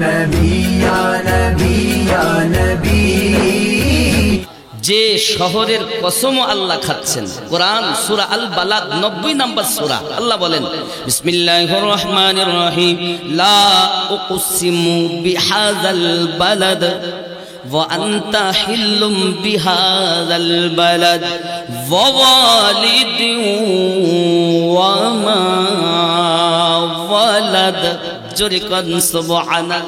নবী ইয়া নবী ইয়া নবী। যে শহরের কসম আল্লাহ খাচ্ছেন, কোরআন সূরা আল বালাদ 90 নম্বর সূরা। আল্লাহ বলেন বিসমিল্লাহির রহমানির রহিম লা উকসিমু বিহাযাল বালাদ ওয়া আনতা হিল্লুম বিহাযাল বালাদ ওয়া ওয়ালিদিন ওয়া মা ওয়ালাদ। জোরে কোন সুবহানাল্লাহ।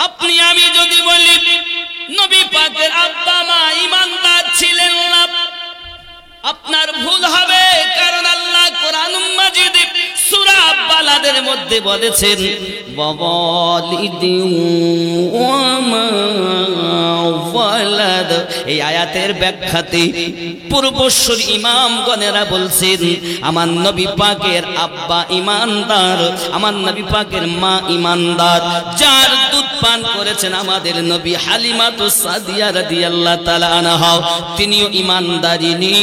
আপনি আমি যদি বলি নবী পাকের আব্বা মা ঈমানদার ছিলেন না, আপনার ভুল হবে। কারণ আল্লাহ কোরআন মাজিদ সূরা বালাদের মধ্যে বলেছেন ওয়ালিদিন ওয়া মা ওয়ালাদ। এই আয়াতের ব্যাখ্যাতে পূর্বসূরি ইমামগণেরা বলছেন আমার নবী পাকের আব্বা ঈমানদার, আমার নবী পাকের মা ঈমানদার। যার দুধ পান করেছেন আমাদের নবী হালিমাতুস সাদিয়া রাদিয়াল্লাহু তাআলা আনহা, তিনিও ঈমানদারিনী।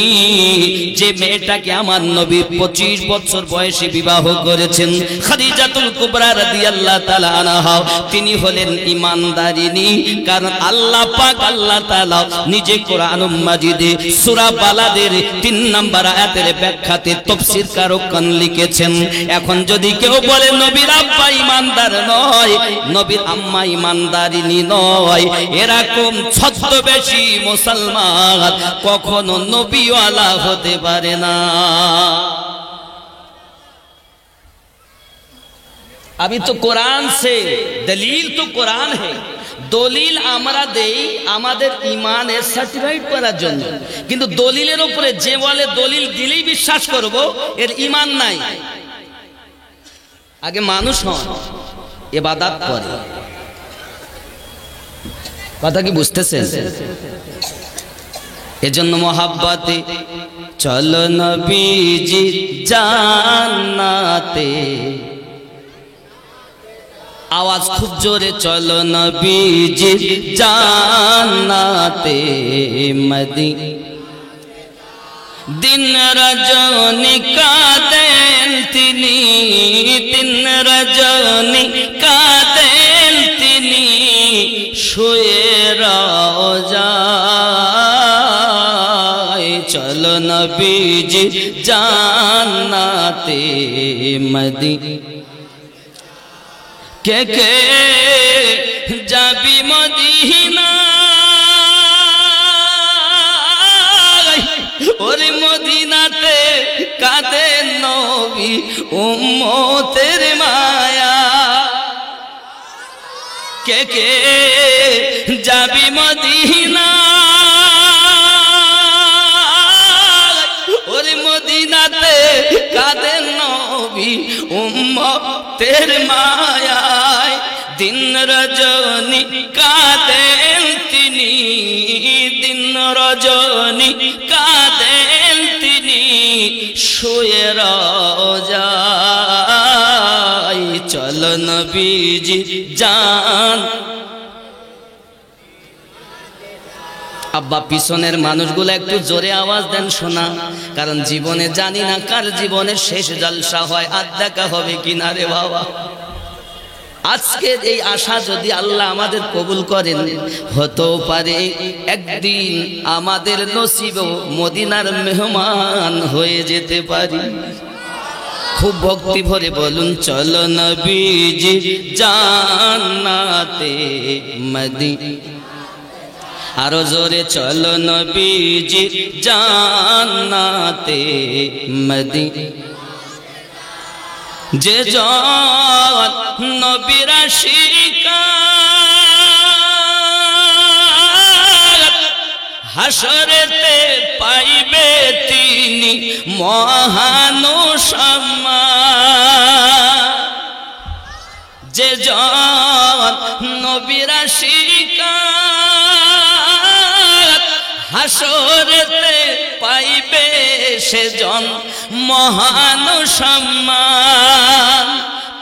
যে মেয়েটাকে আমার নবী 25 বছর বয়সে বিবাহ করেছেন খাদিজাতুল কুবরা রাদিয়াল্লাহু তাআলা আনহা, তিনি হলেন ঈমানদারিনী। কারণ আল্লাহ পাক আল্লাহ তাআলা নিজে কোরআন মাজিদে সূরা বালাদের 3 নম্বর আয়াতের ব্যাখ্যাতে তাফসীরকারগণ লিখেছেন, এখন যদি কেউ বলে নবীর আব্বা ঈমানদার নয়, নবীর আম্মা ঈমানদারিনী নয়, এরকম ছদ্মবেশী মুসলমান কখনো নবীওয়ালা होते पारे ना। अभी तो कुरान से दलील तो कुरान है, দলিল আমরা দেই আমাদের ঈমানের সার্টিফাইড করার জন্য, কিন্তু দলিলের উপরে যে বলে দলিল দিলেই বিশ্বাস করব, এর ঈমান নাই। আগে মানুষ হন, ইবাদত করে। কথা কি বুঝতেছেন? এজন্য মোহাব্বতে চলো নবীজি জান্নাতে, আওয়াজ খুব জোরে, চলো নবীজি জান্নাতে মদিনা। দিন রজনী কাঁদেন তিনি, দিন রজনী কাঁদেন তিনি, শুয়ে রওজায়। চলো নবীজি জান্নাতে মদিনা। কে কে যাবি মদিনা, ওরে মদিনাতে কাঁদেন নবী উম্মতের মায়া। কে কে যাবি মদিনা, ওরে মদিনাতে কাঁদেন নবী উম্মতের মায়ায়। দিন রজনী কাঁদেন তিনি, দিন রজনী কাঁদেন তিনি, শুয়ে রওজায়। চলো নবীজি জান। আব্বা পিছনের মানুষগুলো একটু জোরে আওয়াজ দেন শোনা, কারণ জীবনে জানি না কার জীবনের শেষ জলসা হয়, আর দেখা হবে কিনা রে বাবা। আজকে এই আশা যদি আল্লাহ আমাদের কবুল করেন, হতেও পারে একদিন আমাদের নসিবেও মদিনার মেহমান হয়ে যেতে পারি। খুব ভক্তি ভরে বলুন চলো নবীজি জান্নাতে মদিনা। আরো জোরে চলো নবীজি জান্নাতে মদিনা। যে জন নবীর আশিকার, হাসরেতে পাইবে তিনি মহান সম্মান। যে জন নবীর আশিকার, হাসরেতে পাইবে সেজন মহান সম্মান।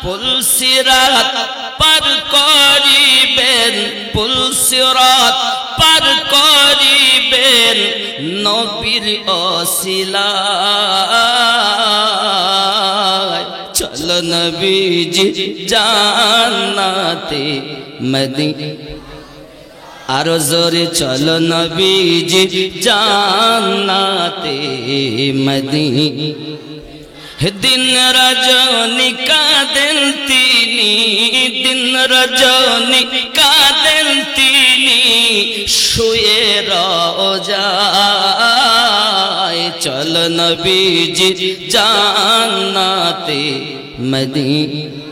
পুলসিরাত পার করিবেন, পুলসিরাত পার করিবেন নবীর ওসিলায়। চল চলো নবীজি জান্নাতে মদিনা আরো জোরে চলো নবীজি জান্নাতে মদিনা দিন রজনী কাঁদেন তিনি দিন রজনী কাঁদেন তিনি শুয়ে রোজায় চলো নবীজি জান্নাতে মদিনা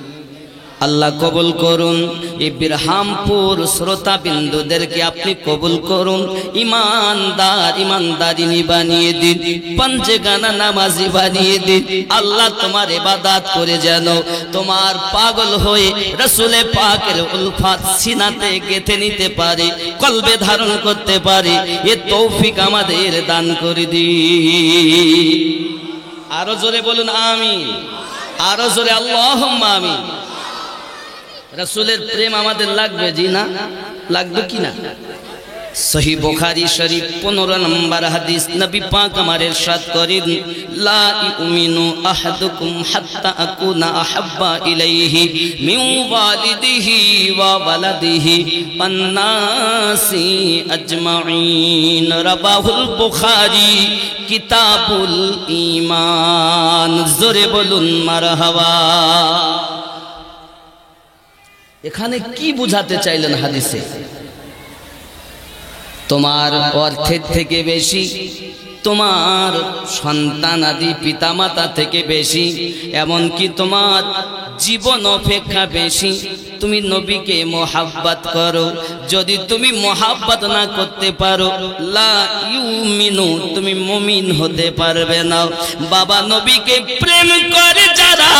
আল্লাহ কবুল করুন এই বিরহামপুর শ্রোতা বিন্দুদেরকে আপনি কবুল করুন ইমানদার ইমানদারিনী বানিয়ে দিন পঞ্চগানা নামাজি বানিয়ে দিন আল্লাহ তোমার ইবাদত করে যেন তোমার পাগল হয়ে রাসূলে পাকের উলফাত সিনাতে গেঁথে নিতে পারে কলবে ধারণ করতে পারে এ তৌফিক আমাদের দান করে দিন আরো জোরে বলুন আমিন আরো জোরে আল্লাহুম্মা আমিন রাসূলের প্রেম আমাদের লাগবে জি না লাগবে কি না সহিহ বুখারী শরীফ 15 নম্বর হাদিস নবী পাক আমার ইরশাদ করেন লা ইউমিনু আহাদুকুম হাত্তা আকুনা আহাব্বা ইলাইহি মিন ওয়ালিদিহি ওয়া ওয়ালাদিহি ওয়ান নাসি আজমাইন রাবাহুল বুখারী কিতাবুল ঈমান জোরে বলুন মারহাবা এখানে কি বুঝাতে চাইলেন হাদিসে তোমার অর্থের থেকে বেশি তোমার সন্তানাদি পিতামাতা থেকে বেশি এমনকি তোমার জীবন অপেক্ষা বেশি তুমি নবীকে মোহাব্বত করো যদি তুমি মোহাব্বত না করতে পারো লা ইউমিনু তুমি মুমিন হতে পারবে না বাবা নবীকে প্রেম করে যারা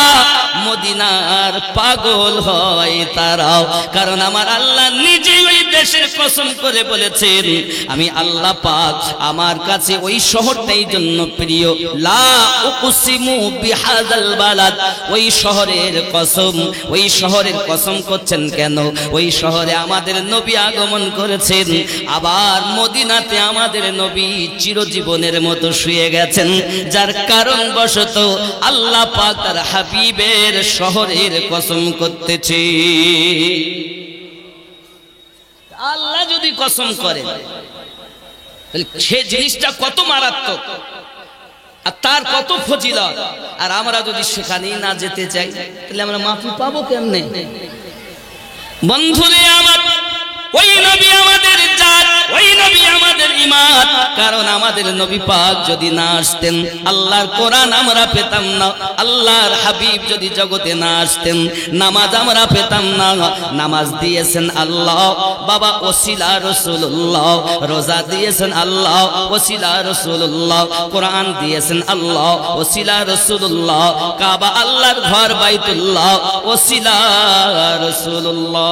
মদিনার পাগল হয় তারাও কারণ আমার আল্লাহ নিজেই ওই দেশের কসম করে বলেছেন আমি আল্লাহ পাক আমার কাছে ওই শহরটাই জন্য প্রিয় লা উকসিমু বিহাযাল বালাদ ওই শহরের কসম করছেন কেন ওই শহরে আমাদের নবী আগমন করেছেন আবার মদিনাতে আমাদের নবী চিরজীবনের মতো শুয়ে গেছেন যার কারণবশত আল্লাহ পাক তার হাবিবের শহরের কসম করতেছে আল্লাহ যদি কসম করেন তাহলে সে জিনিসটা কত মারাত্মক আর তার কত ফজিলত আর আমরা যদি সেখানেই না যেতে চাই তাহলে আমরা মাফি পাবো কেমনে বন্ধুরে আমার ওই নবী আমাদের জাত ওই নবী আমাদের ঈমান কারণ আমাদের নবী পাক যদি না আসতেন আল্লাহর কোরআন আমরা পেতাম না আল্লাহর হাবিব যদি জগতে না আসতেন নামাজ আমরা পেতাম না নামাজ দিয়েছেন আল্লাহ বাবা ওসিলা রাসূলুল্লাহ রোজা দিয়েছেন আল্লাহ ওসিলা রাসূলুল্লাহ কোরআন দিয়েছেন আল্লাহ ওসিলা রাসূলুল্লাহ কাবা আল্লাহর ঘর বাইতুল্লাহ ওসিলা রাসূলুল্লাহ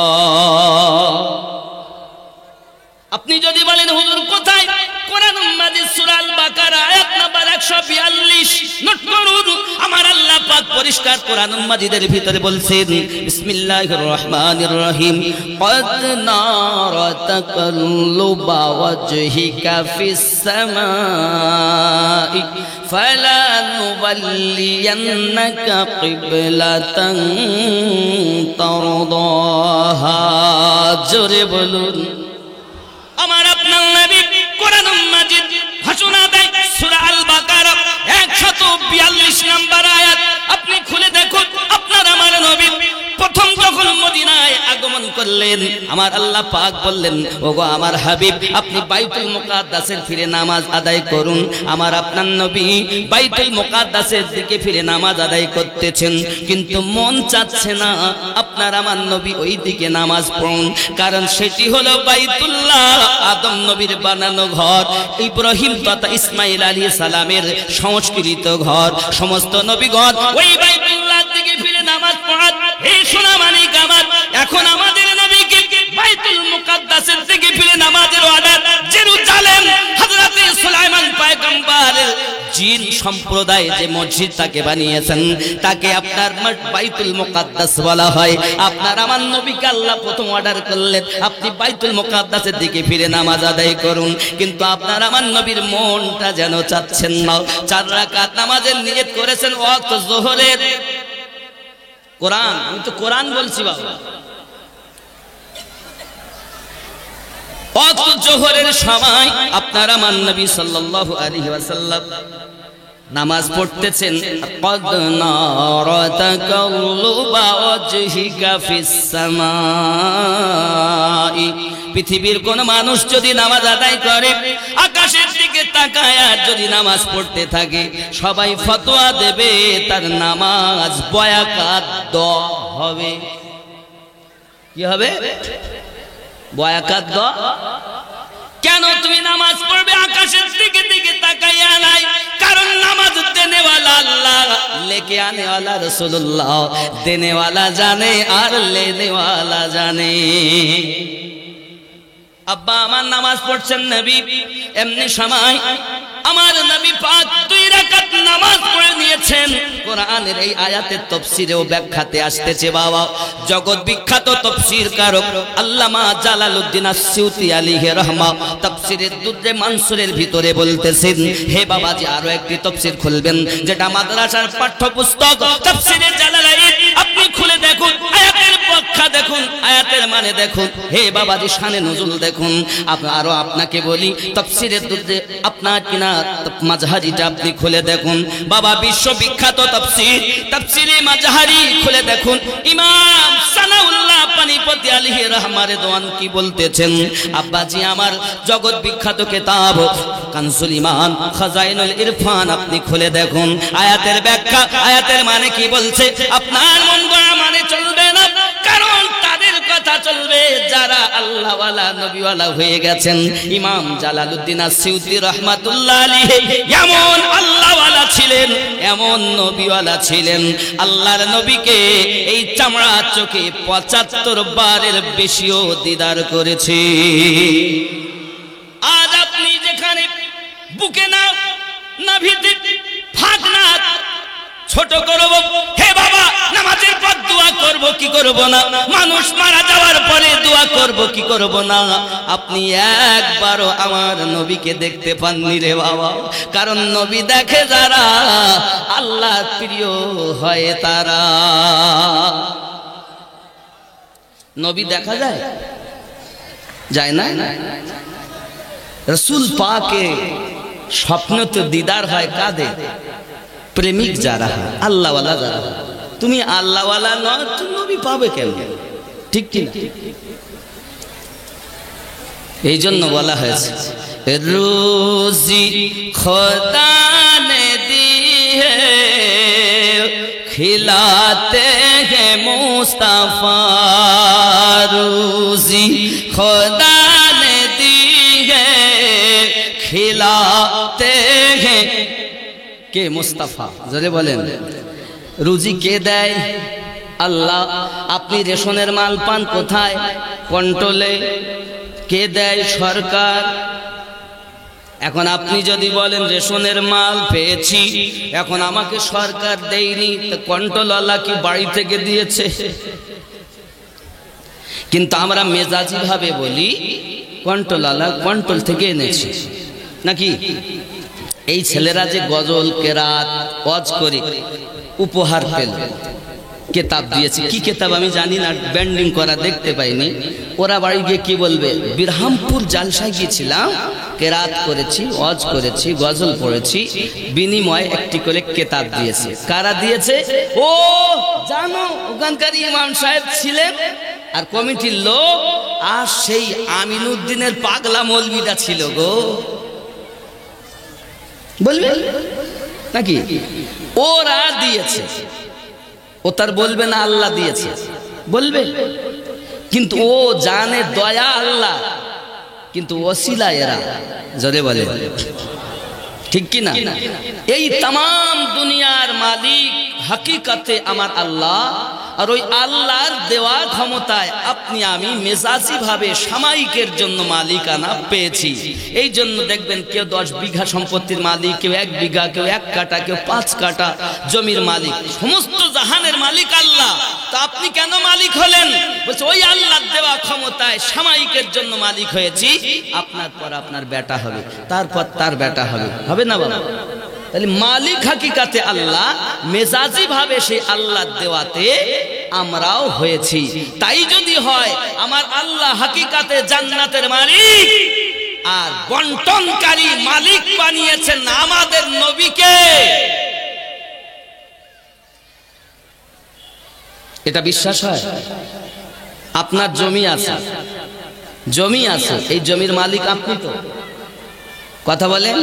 আপনি যদি বলেন হুজুর কোথায় কোরআন মাজিদ সূরা আল বাকারা আয়াত নাম্বার 142 নোট করুন আমার আল্লাহ পাক পরিষ্কার কোরআন মাজিদের ভিতরে বলছেন বিসমিল্লাহির রহমানির রহিম ক্বাদ নারা তাকাল্লুবা ওয়াজহিকা ফিস সামাই ফালানুওয়াল্লিয়ান্নাকা কিবলাতান তারদাহা জোরে বলুন আমার আপনার নবী কোরআন মাজিদ ঘোষণা দেয় সূরা আল বাকারা 142 নম্বর আয়াত আপনি খুলে দেখুন আপনার আমার নবী প্রথম যখন মদিনায় আগমন করলেন আমার আল্লাহ পাক বললেন ওগো আমার হাবিব আপনি বাইতুল মুকাদ্দাসের ফিরে নামাজ আদায় করুন আমার আপনার নবী বাইতুল মুকাদ্দাসের দিকে ফিরে নামাজ আদায় করতেছেন কিন্তু মন চাচ্ছে না আপনার আমার নবী ওই দিকে নামাজ পড়ুন কারণ সেটি হলো বাইতুল্লাহ আদম নবীর বানানো ঘর ইব্রাহিম তথা ইসমাইল আলাইহিস সালামের সংস্কৃত ঘর সমস্ত নবীগণ ওই বাইতুল্লাহ দিকে ফিরে নামাজ পড়ান এই সোনামানিক আমার এখন আমাদের নবীকে বাইতুল মুকাদ্দাসের দিকে ফিরে নামাজের অর্ডার জেরুজালেম হযরত সুলাইমান পয়গম্বর জিন সম্প্রদায় যে মসজিদ তাকে বানিয়েছেন তাকে আপনার বাইতুল মুকাদ্দাস বলা হয় আপনার আমার নবীকে আল্লাহ প্রথম অর্ডার করলেন আপনি বাইতুল মুকাদ্দাসের দিকে ফিরে নামাজ আদায় করুন কিন্তু আপনার আমার নবীর মনটা যেন চাচ্ছেন না 4 রাকাত নামাজের নিয়ত করেছেন ওয়াক্ত যোহরের কোরআন, আমি তো কোরআন বলছি বাবা। ওয়াক্ত জোহরের সময় আপনার আমার নবী সাল্লাল্লাহু আলাইহি ওয়াসাল্লাম নামাজ পড়তেছেন। কদ নারা তাকাল্লুবা ওয়াজহিকা ফিস সামাই, পৃথিবীর কোন মানুষ যদি নামাজ আদায় করে, আকাশের দিকে তাকায় আর যদি নামাজ পড়তে থাকে, সবাই ফতোয়া দেবে তার নামাজ বয়াকাত হবে। কি হবে? বয়াকাত। কেন তুমি নামাজ পড়বে আকাশের দিকে দিকে তাকাইয়া নাই? কারণ নামাজ দেনেওয়ালা আল্লাহ, লেকে আনেওয়ালা রাসূলুল্লাহ। দেনেওয়ালা জানে আর লেনেওয়ালা জানে। আব্বা আমার নামাজ পড়ছেন নবী, এমনি সময় আমার নবী পাক 2 রাকাত নামাজ পড়ে নিয়েছেন। কোরআনের এই আয়াতের তাফসীরে ও ব্যাখ্যাতে আসতেছে বাবা, জগৎ বিখ্যাত তাফসীর কারক আল্লামা জালালউদ্দিন আসসিউতি আলাইহি রাহমা তাফসীরের দুররে মানসুরের ভিতরে বলতেছেন, হে বাবাজি আরো একটি তাফসীর খুলবেন, যেটা মাদ্রাসার পাঠ্যপুস্তক তাফসীরে জালালাইন, আপনি খুলে দেখুন, আয়াতের ব্যাখ্যা দেখুন, আয়াতের মানে দেখুন, হে বাবাজি শানে নুজুল দেখুন। আরো আপনাকে বলি, তাফসীরের দুররে আপনার কিনা মাযহারিটা আপনি খুলে দেখুন বাবা, বিশ্ববিখ্যাত তাফসীর তাফসীরে মাযহারি খুলে দেখুন। ইমাম সানাউল্লাহ পানিপতি আলাইহি রাহমার দোয়ান কি বলতেছেন আব্বাজি আমার, জগৎ বিখ্যাত কিতাব কানজুল ঈমান খাজাইনুল ইরফান আপনি খুলে দেখুন, আয়াতের ব্যাখ্যা, আয়াতের মানে কি বলছে। আপনার মন গড়া মানে চলবে না, কারণ তাদের কথা চলবে যারা আল্লাহওয়ালা নবীওয়ালা হয়ে গেছেন। ইমাম জালালউদ্দিন আসসিউতি রাহমাতুল্লাহ আলাইহি এমন আল্লাহওয়ালা ছিলেন, এমন নবীওয়ালা ছিলেন, আল্লাহর নবীকে এই চামড়া চোখে 75 বারের বেশিও দিদার করেছে। আজ আপনি যেখানে বুকে না নাভিতে ফাঁক না ছোট করব, হে বাবা নামাজের পর দোয়া করব কি করব না, মানুষ মারা যাওয়ার পরে দোয়া করব কি করব না, আপনি একবারও আমার নবীকে দেখতে পাননি রে বাবা। কারণ নবী দেখে যারা, আল্লাহ প্রিয় হয় তারা। নবী দেখা যায়? যায় না। রাসূল পাকে স্বপ্নতে দিদার হয় কাদের? প্রেমিক যারা, আল্লাহওয়ালা যারা। তুমি আল্লাহওয়ালা নয়, তুমি নবী পাবে কেন? ঠিক কি না? এই জন্য বলা হয়েছে, রোজি খোদা নে দি হে খিলাতে হে মুস্তাফা, রোজি খোদা নে দি হে খিলাতে হে কে? মুস্তাফা। জোরে বলেন। রুজি কে দেয়? আল্লাহ। আপনি রেশনের মাল পান কোথায়? কন্ট্রোলে। কে দেয়? সরকার। এখন আপনি যদি বলেন রেশনের মাল পেয়েছি, এখন আমাকে সরকার দেয়নি, তো কন্ট্রোলওয়ালা কি বাড়ি থেকে দিয়েছে? কিন্তু আমরা মেজাজি ভাবে বলি কন্ট্রোলওয়ালা কন্ট্রোল থেকে এনেছি নাকি? এই ছেলেরা যে গজল কেরাত ওয়াজ করে উপহার পেল, কিতাব দিয়েছে, কি কিতাব আমি জানি না, ব্যান্ডিং করা দেখতে পাইনি। ওরা বাড়ি গিয়ে কি বলবে, বিরহামপুর জালসায় গিয়েছিলাম, কেরাত করেছি, ওয়াজ করেছি, গজল পড়েছি, বিনিময়ে একটি করে কিতাব দিয়েছে। কারা দিয়েছে? ও জানো, ওখানকার ইমাম সাহেব ছিলেন আর কমিটির লোক, আর সেই আমিনউদ্দিনের পাগলা মৌলবীটা ছিল গো। বলবে নাকি? ওরা দিয়েছে, ও তার বলবে না আল্লাহ দিয়েছে, বলবে। কিন্তু ও জানে দয়া আল্লাহ, কিন্তু ওসিলা এরা। জোরে বলে ঠিক কি না? এই তাম দুনিয়ার মালিক হাকিকতে আমার আল্লাহ, আর ওই আল্লাহর দেওয়া ক্ষমতায় আপনি আমি মেজাজি ভাবে সাময়িকের জন্য মালিকানা পেয়েছি। এই জন্য দেখবেন কেউ 10 বিঘা সম্পত্তির মালিক, কেউ 1 বিঘা, কেউ 1 কাঠা, কেউ 5 কাঠা জমির মালিক। সমস্ত জাহানের মালিক আল্লাহ, তো আপনি কেন মালিক হলেন? বলছে ওই আল্লাহর দেওয়া ক্ষমতায় সাময়িকের জন্য মালিক হয়েছি। আপনার পর আপনার বেটা হবে, তারপর তার বেটা হবে, হবে না বাবা? তাহলে মালিক হাকিকাতে আল্লাহ, মেজাজি ভাবে সেই আল্লাহ দেওয়াতে আমরাও হয়েছি। তাই যদি হয় আমার আল্লাহ হাকিকাতে জান্নাতের মালিক আর বন্টনকারী মালিক বানিয়েছেন আমাদের নবীকে, এটা বিশ্বাস হয়? আপনার জমি আছে, জমি আছে, এই জমির মালিক আপনি তো, কথা বলেন।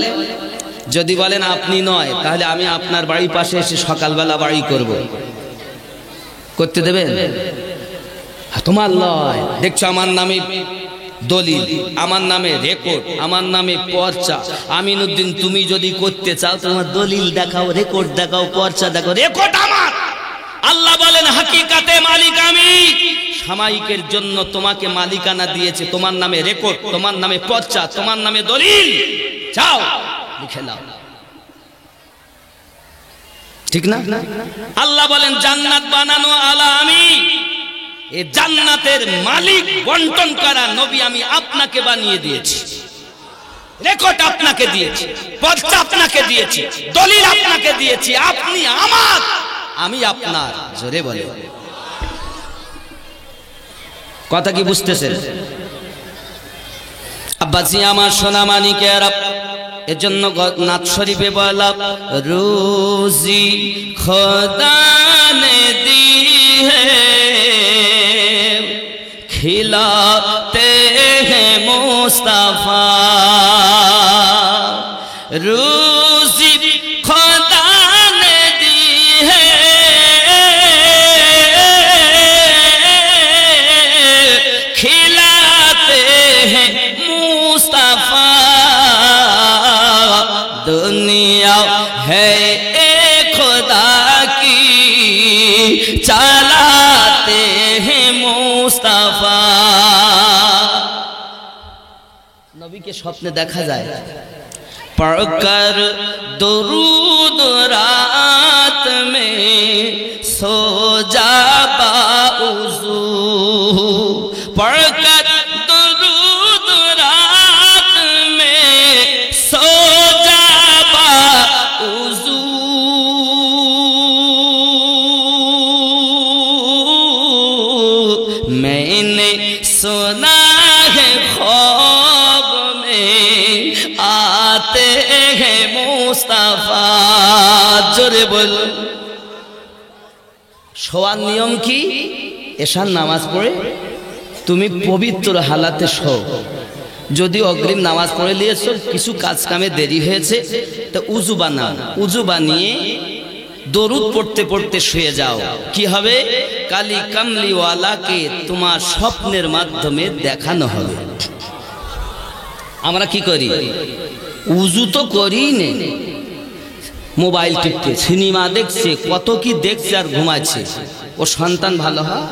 যদি বলেন আপনি নয়, তাহলে আমি আপনার বাড়ির পাশে এসে সকালবেলা বাড়ি করব, করতে দেবেন? তোমার নয়, দেখছো আমার নামে দলিল, আমার নামে রেকর্ড, আমার নামে পর্চা, আমিনুদ্দিন তুমি যদি করতে চাও তোমার দলিল দেখাও, রেকর্ড দেখাও, পর্চা দেখাও, রেকর্ড আমার। আল্লাহ বলেন হাকিকাতে মালিক আমি, সামায়িকের জন্য তোমাকে মালিকানা দিয়েছে, তোমার নামে রেকর্ড, তোমার নামে পর্চা, তোমার নামে দলিল, যাও লিখে নাও, ঠিক না? আল্লাহ বলেন জান্নাত বানানো আলা আমি, এই জান্নাতের মালিক বন্টন করা নবী আমি আপনাকে বানিয়ে দিয়েছি, রেকর্ড আপনাকে দিয়েছি, পর্চা আপনাকে দিয়েছি, দলিল আপনাকে দিয়েছি, আপনি আমার, আমি আপনার। জোরে বলে, কথা কি বুঝতেছেন? আব্বাজি আমার সোনা মানিকের, এজন্য নাথ শরীফে বলা রোজি খোদা নে দি হে खिलाते हैं मुस्तफा, रोजी खुदा ने दी है खिलाते हैं मुस्तफा, दुनिया है एक खुदा की चलाते हैं मुस्तफा। नबी के स्वप्ने देखा जाए, पढ़कर दुरूद रात में सो जा बाउज़ू, पढ़कर दुरूद रात में सो जा बाउज़ू, मैंने सुना है ख्वाब में आते हैं मुस्तफा। जोरे बोल, শোয়ার নিয়ম কি? এশার নামাজ পড়ে তুমি পবিত্র হালাতে শো, যদি অগ্রিম নামাজ পড়ে নিয়েছো, কিছু কাজ কামে দেরি হয়েছে, তা উজু বানাও, উজু বানিয়ে দরুদ পড়তে পড়তে শুয়ে যাও। কি হবে? কালি কামলিওয়ালাকে তোমার স্বপ্নের মাধ্যমে দেখানো হবে। আমরা কি করি? উজু তো করি নে, মোবাইল টিপছে, সিনেমা দেখছে, কত কি দেখছে আর ঘুমাচ্ছে। ও সন্তান ভালো হয়?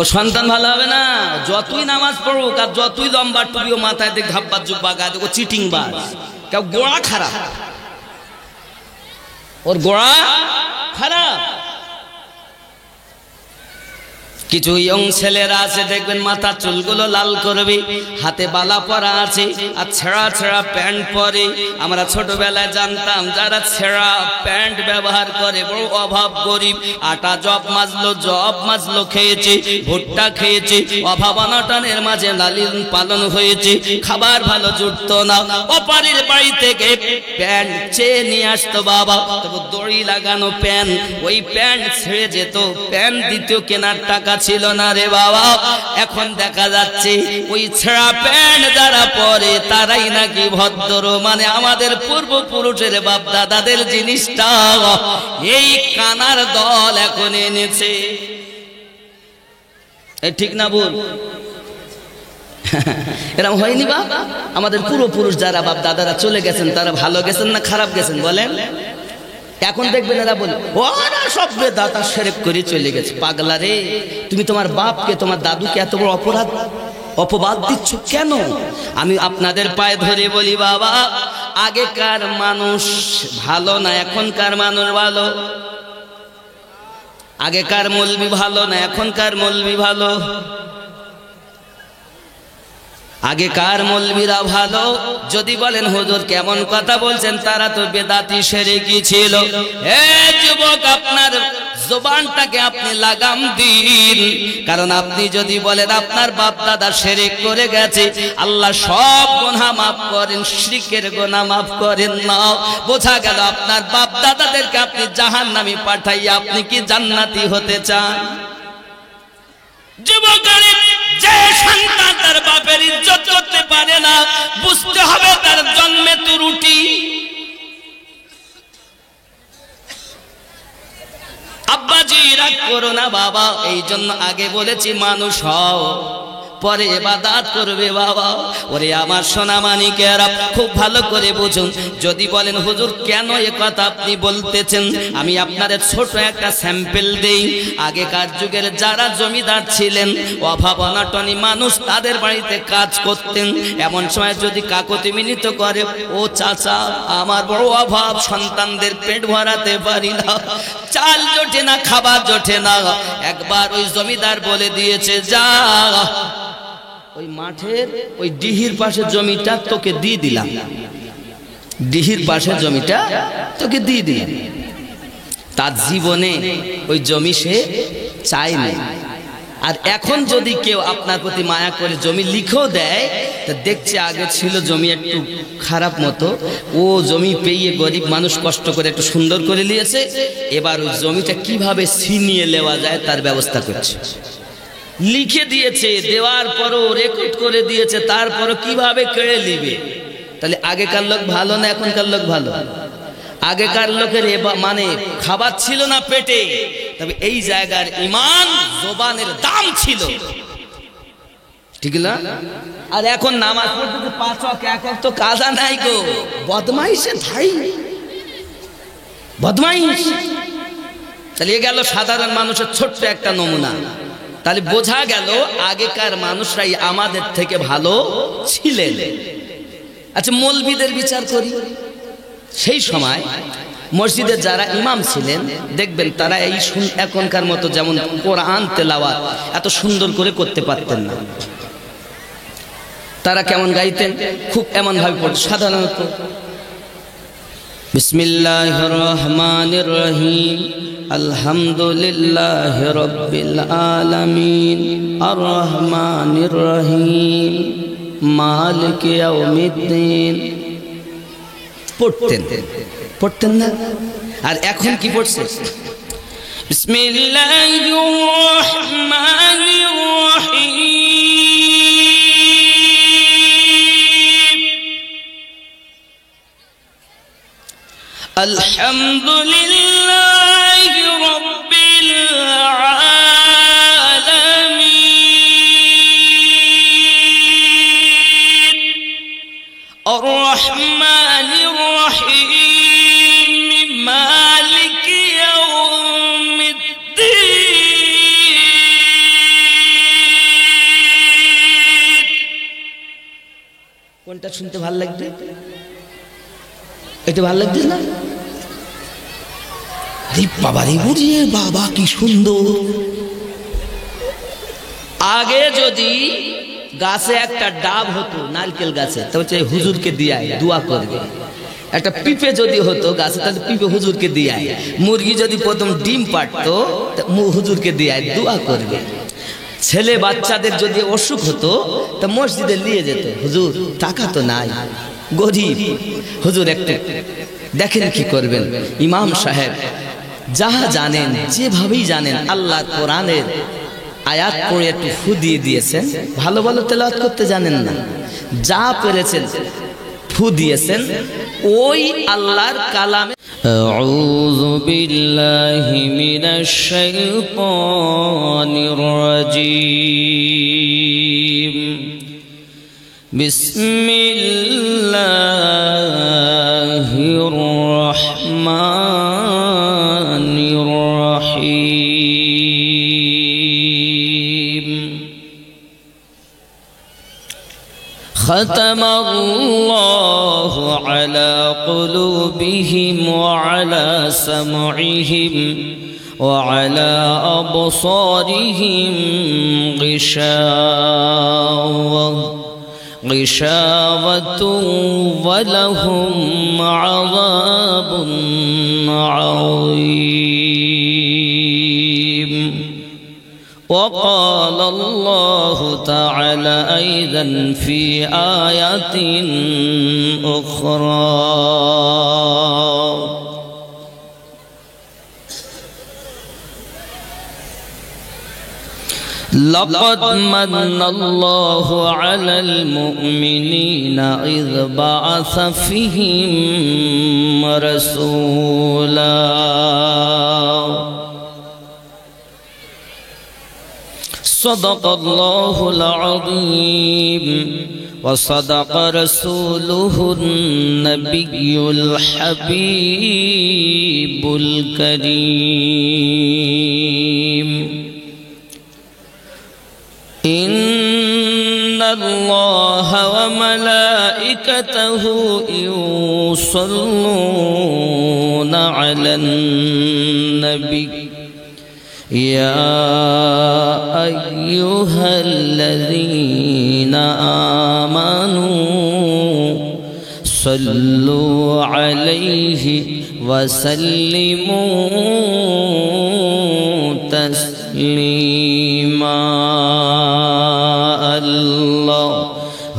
ও সন্তান ভালো হবে না। যতই নামাজ পড়ুক আর যতই লম্বা টুপিও মাথায় দেখ, ঘাব্বা জুব্বা গায়ে, ও চিটিং বাজ, কেউ গোড়া খারাপ, ওর গোড়া খারাপ। কিছু ইয়ং ছেলেরা আছে দেখবেন মাথা চুলগুলো লাল করবে, হাতে বালা পরা আছে আর ছেঁড়া ছেঁড়া প্যান্ট পরে। আমরা ছোটবেলায় জানতাম যারা ছেঁড়া প্যান্ট ব্যবহার করে বড় অভাব, গরিব। আটা জব মাজলো খেয়েছে, ভুট্টা খেয়েছে, অভাব অনটনের মাঝে লালন পালন হয়েছে, খাবার ভালো জুটত না। ওপারের বাড়ি থেকে প্যান্ট চেয়ে নিয়ে আসতো বাবা, তবু দড়ি লাগানো প্যান্ট, ওই প্যান্ট ছেড়ে যেত, প্যান্ট দ্বিতীয় কেনার টাকা ছিল না রে বাবা। এখন দেখা যাচ্ছে ওই ছেঁড়া প্যান্ট যারা পরে তারাই নাকি ভদ্র, মানে আমাদের পূর্বপুরুষের বাপ দাদাদের জিনিসটা এই কানার দল এখন এনেছে। ঠিক না ভুল? এরকম হয়নি বাবা? আমাদের পূর্বপুরুষ যারা বাপ দাদারা চলে গেছেন, তারা ভালো গেছেন না খারাপ গেছেন বলেন? এখন দেখবেন এরা বলে ওরা সব বেদাতা শিরক করে চলে গেছে। পাগলা রে, তুমি তোমার বাপকে তোমার দাদুকে এত বড় অপবাদ দিচ্ছ কেন? আমি আপনাদের পায়ে ধরে বলি বাবা, আগেকার মানুষ ভালো না এখনকার মানুষ ভালো, আগেকার মৌলবি ভালো না এখনকার মৌলবি ভালো। আগেকার মৌলবীরা ভালো, যদি বলেন হুজুর কেমন কথা বলছেন, তারা তো বেদাতি শিরকি ছিল। হে যুবক, আপনার জবানটাকে আপনি লাগাম দিন, কারণ আপনি যদি বলেন আপনার বাপ দাদা শিরক করে গেছে, আল্লাহ সব গুনাহ মাফ করেন, শিরকের গুনাহ মাফ করেন না। বোঝা গেল আপনার বাপ দাদাদেরকে আপনি জাহান্নামে পাঠাইয়া আপনি কি জান্নাতি হতে চান? যুবক, যে সন্তান তার বাপের ইজ্জত করতে পারে না, বুঝতে হবে তার জন্মে ত্রুটি। আব্বাজি রাগ করো না বাবা, এই জন্য আগে বলেছি মানুষ হও, পরে ইবাদত করবে বাবা। ওরে আমার সোনা মানিকেরা, খুব ভালো করে বুঝুন। যদি বলেন হুজুর কেন এ কথা আপনি বলতেছেন, আমি আপনাদের ছোট একটা স্যাম্পল দেই। আগেকার যুগের যারা জমিদার ছিলেন, অভাব অনাটনী মানুষ, তাদের বাড়িতে কাজ করতেন। এমন সময় যদি কাকতি মিনিত করে, ও চাচা আমার বড় অভাব, সন্তানদের পেট ভরাতে পারি না, চাল জোটে না, খাবার জোটে না, একবার ওই জমিদার বলে দিয়েছে, যা ওই মাঠের ওই ডিহির পাশে জমিটা তোকে দিয়ে দিলাম, ডিহির পাশে জমিটা তোকে দিয়ে দিলাম। তার জীবনে ওই জমি সে চায়নি। আর এখন যদি কেউ আপনার প্রতি মায়া করে জমি লিখেও দেয়, তা দেখছে আগে ছিল জমি একটু খারাপ মতো, ও জমি পেয়ে গরিব মানুষ কষ্ট করে একটু সুন্দর করে নিয়েছে, এবার ওই জমিটা কিভাবে ছিনিয়ে নেওয়া যায় তার ব্যবস্থা করছে। লিখে দিয়েছে, দেওয়ার পরও রেকর্ড করে দিয়েছে, তারপরও কিভাবে কেড়ে নিবে। তাহলে আগেকার লোক ভালো না এখনকার লোক ভালো? আগেকার লোকের মানে খাবার ছিল না পেটে, তবে এই জায়গার ঈমান জবানের দাম ছিল, ঠিক না? আর এখন নামাজ পড়তে 5 ওয়াক্ত 1 ওয়াক্ত কাজা নাই গো, বদমাইশে ধাই, বদমাইশ। তাহলে এ গেল সাধারণ মানুষের ছোট্ট একটা নমুনা। তাহলে বোঝা গেল আগেকার মানুষরাই আমাদের থেকে ভালো ছিলেন। আচ্ছা, মৌলবীদের বিচার করি। সেই সময় মসজিদের যারা ইমাম ছিলেন, দেখবেন তারা এই এখনকার মতো যেমন কোরআন তেলাওয়াত এত সুন্দর করে করতে পারতেন না। তারা কেমন গাইতেন? খুব এমন ভাবে পড়তেন, সাধারণত বিসমিল্লাহির রহমানির রহিম, আলহামদুলিল্লাহি রাব্বিল আলামিন, আর রহমানির রহিম, মালিকি ইয়াউমিদ্দিন পড়তেন না? আর এখন কি পড়ছে? বিসমিল্লাহির রহমানির রহিম, আলহামদুলিল্লাহি রাব্বিল আলামিন, আর রহমানির রহিম, মালিকি ইয়াউমিদ্দিন। কোনটা শুনতে ভালো লাগবে? এটা ভালো লাগছে না? বাবা রে বুঝিয়ে, বাবা কি সুন্দর। আগে যদি গাছে একটা ডাব হতো, নারকেল গাছে, তবে হুজুরকে দিয়ে দোয়া করবে। একটা পিঁপে যদি হতো গাছে, তাহলে পিঁপে হুজুরকে দিয়ে, মুরগি যদি প্রথম ডিম পাড়তো হুজুরকে দিয়ে দোয়া করবে। ছেলে বাচ্চাদের যদি অসুখ হতো তা মসজিদে নিয়ে যেত, হুজুর টাকা তো নাই, গরিব, হুজুর একটা দেখেন কি করবেন। ইমাম সাহেব যাহা জানেন, যেভাবেই জানেন, আল্লাহ কোরআনের আয়াত পড়ে একটু ফু দিয়ে দিয়েছেন। ভালো ভালো তেলাওয়াত করতে জানেন না, যা পেরেছেন ফু দিয়েছেন ওই আল্লাহর কালামে। আউযু বিল্লাহি মিনাশ শাইতানির রাজীম, বিসমিল্লাহির রহমানির রহিম। ختم الله على قلوبهم وعلى سمعهم وعلى أبصارهم غشاوة غشاوة ولهم عذاب عظيم. وقال الله تعالى أيضا في آيات أخرى لقد من الله على المؤمنين إذ بعث فيهم رسولا صدق الله العظيم وصدق رسوله النبي الحبيب الكريم. إن الله وملائكته يصلون على النبي يا أيها الذين آمنوا صلوا عليه وسلموا تسليما.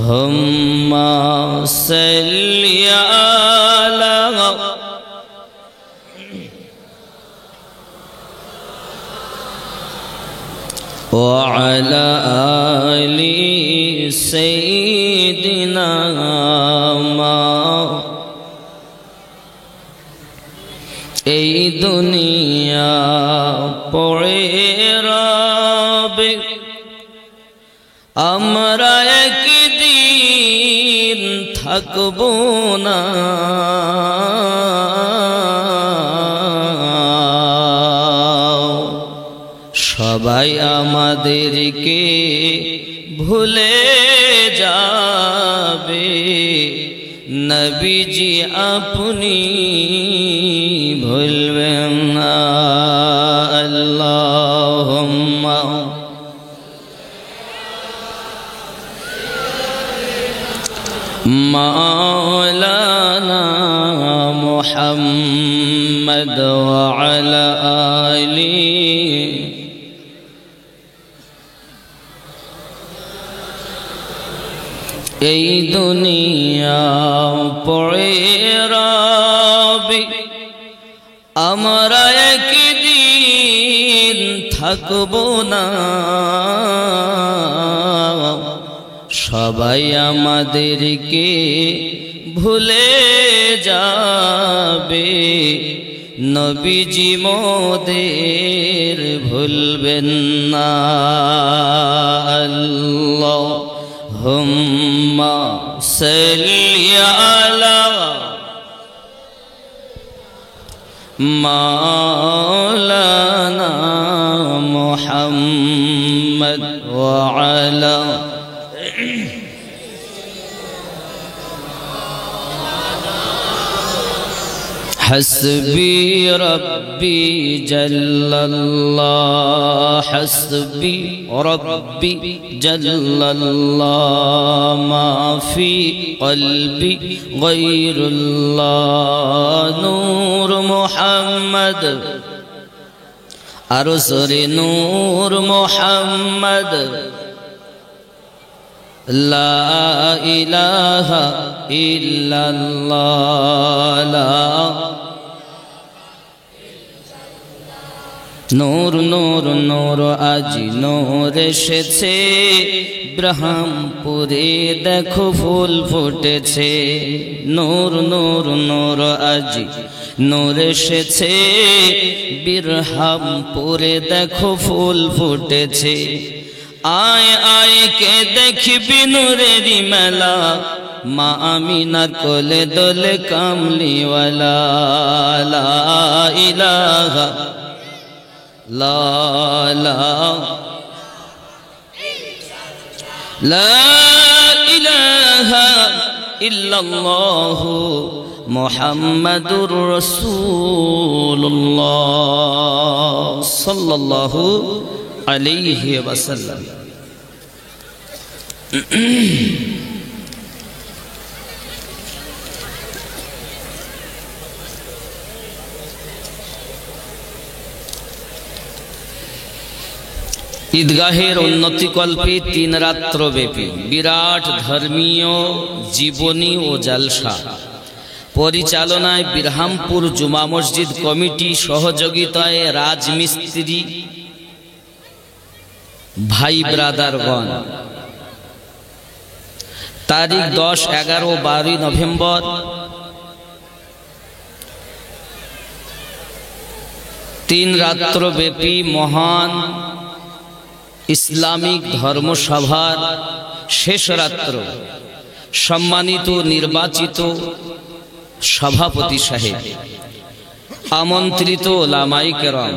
اللهم صل على وعلى آل سيدنا এই দুনিয়া পড়ে রবে আমরা একদিন থাকবো না। সবাই আমাদেরকে ভুলে যাবে, নবীজি আপনি ভুলবেন না। আল্লাহুম্মা মাওলানা মুহাম্মদ ওয়া আলা আলি এই দুনিয়া পড়ে রবে আমরা একদিন থাকবো না। সবাই আমাদেরকে ভুলে যাবে, নবীজি মোদের ভুলবেন না। আল্লাহুম্মা সাল্লি আলা মাওলানা মুহাম্মদ ওয়া আলা حسبي ربي جل الله حسبي ربي جل الله ما في قلبي غير الله نور محمد أرسل نور محمد لا إله إلا الله لا নূর নূর নূর আজি নূর এসেছে ব্রহ্মপুরে দেখো ফুল ফুটেছে। নূর নূর নূর আজি নূর এসেছে ব্রহ্মপুরে দেখো ফুল ফুটেছে। আয় আয় কে দেখবি নূরেরি মেলা, মা আমিনার কোলে দোলে কামলিওয়ালা। লা ইলাহা লা ইলাহা ইল্লাল্লাহু মুহাম্মাদুর রাসূলুল্লাহ সাল্লাল্লাহু আলাইহি ওয়াসাল্লাম। ঈদগাহের উন্নতিকল্পে 3 রাত্রব্যাপী বিরাট ধর্মীয় জীবনী ও জালসা পরিচালনায় বিরহামপুর জুমা মসজিদ কমিটি, সহযোগিতায় রাজমিস্ত্রি ভাই ব্রাদারগণ। তারিখ 10, 11, 12 নভেম্বর। তিন রাত্রব্যাপী মহান ইসলামিক ধর্মসভার শেষ রাত্র সম্মানিত নির্বাচিত সভাপতি সাহেব, আমন্ত্রিত ওলামায়ে কেরাম,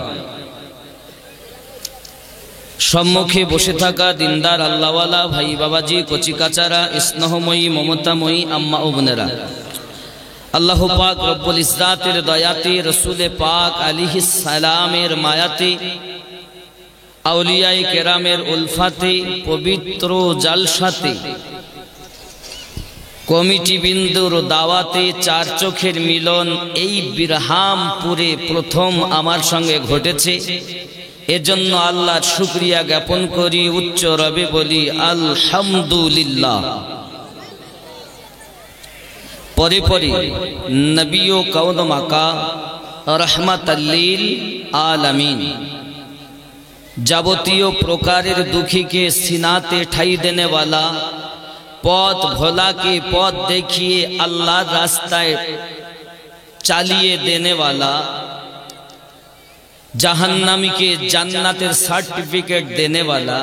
সম্মুখে বসে থাকা দিনদার আল্লাহওয়ালা ভাই বাবাজি, কচিকাচারা, স্নেহময়ী মমতাময়ী আম্মা ও বোনেরা, আল্লাহ পাক রব্বুল ইজ্জাতের দয়াতে, রসুল পাক আলাইহিস সালামের মায়াতে, আউলিয়ায়ে কেরামের উলফাতে, পবিত্র জালসাতে, কমিটি বিন্দুর দাওয়াতে, চার চোখের মিলন এই বিরহামপুরে প্রথম আমার সঙ্গে ঘটেছে। এজন্য আল্লাহর শুকরিয়া জ্ঞাপন করি, উচ্চ রবে বলি আলহামদুলিল্লাহ। পরে পরে নবী ও কাউন মাকা রহমাতাল লিল আলামিন, যাবতীয় প্রকারের দুঃখীকে সিনাতে ঠাই দেনে वाला, পথ ভোলাকে পথ দেখিয়ে আল্লাহর রাস্তায় চালিয়ে দেনে वाला, जहन्नमी के जन्नतेर सर्टिफिकेट देने वाला,